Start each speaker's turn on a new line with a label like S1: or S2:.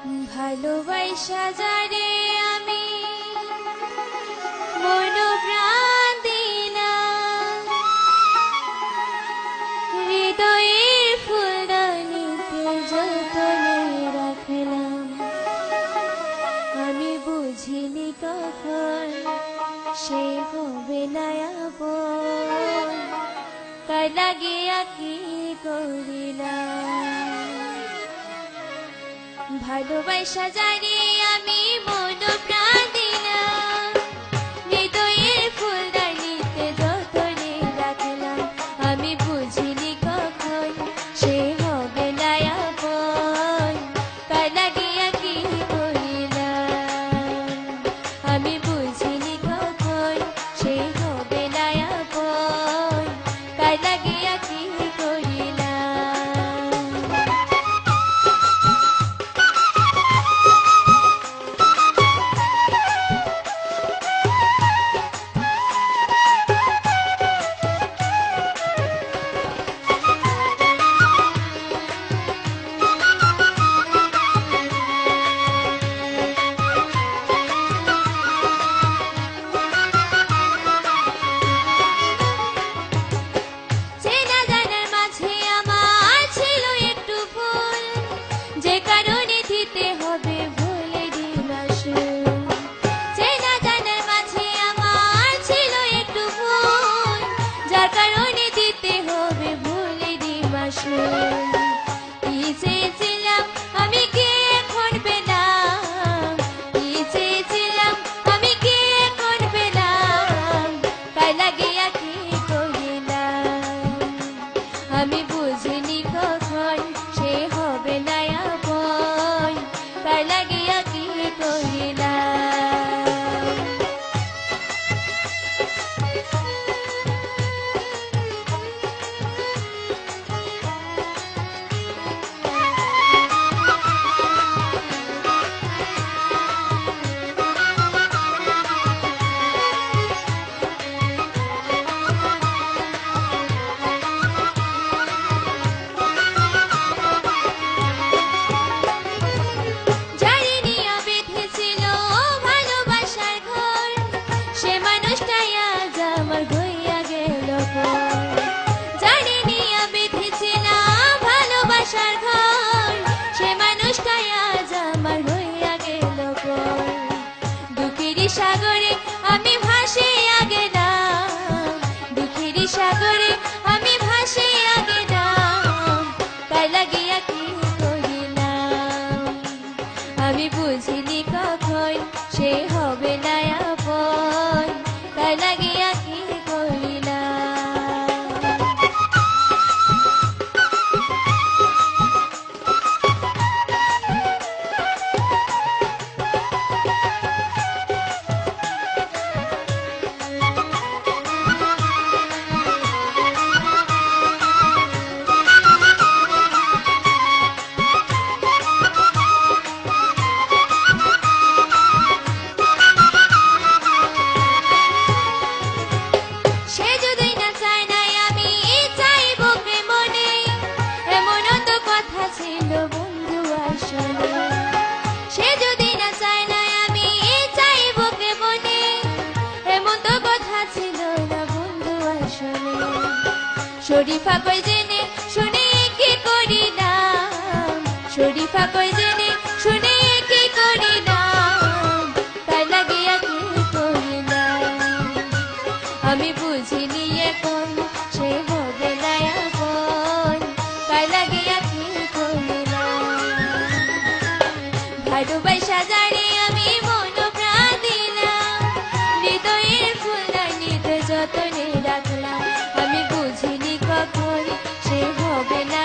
S1: ভালোবাসা যারে আমি মন প্রাণ দিলাম, হৃদয়ের ফুলদানিতে যতনে রাখলাম। আমি বুঝিনি কখন সে হবে না আপন, কার লাগিয়া কি করিলাম। ভালোবাসা জানি আমি মন প্রাণ দিলাম, হৃদয়ের ফুলদানিতে যতনে রাখলাম। আমি বুঝিনি কখন সে হবে না আপন, কার লাগিয়া কি করিলাম। আমি বুঝিনি কখন সে হবে না আপন, কার লাগিয়া কি করিলাম। আমি বুঝিনি কখন সে হবে না আপন, কার লাগিয়া কি করিলাম। সাগরে আমি ভাসিয়া গেলাম, দুঃখের সাগরে আমি ভাসিয়া গেলাম, কার লাগিয়া কি করিলাম। আমি বুঝিনি কখন সে হবে না আপন, কার লাগিয়া কি করিলাম। সে যদি না চায় না আমি চাইব কে মনে, এমন তো কথা ছিল না বন্ধু আসলে। শরীফা কই জেনে শুনে কি করিলাম, শরীফা কই জেনে শুনে কি করিলাম, তাই লাগিয়া কি করিলাম। আমি বুঝিনি এখন সে হবে না আপন, তাই লাগিয়া কি করিলাম। ভালোবাসা জানি আমি মন প্রাণ দিলাম, হৃদয়ের ফুলদানিতে যতনে রাখলাম। আমি বুঝিনি কখন সে হবে না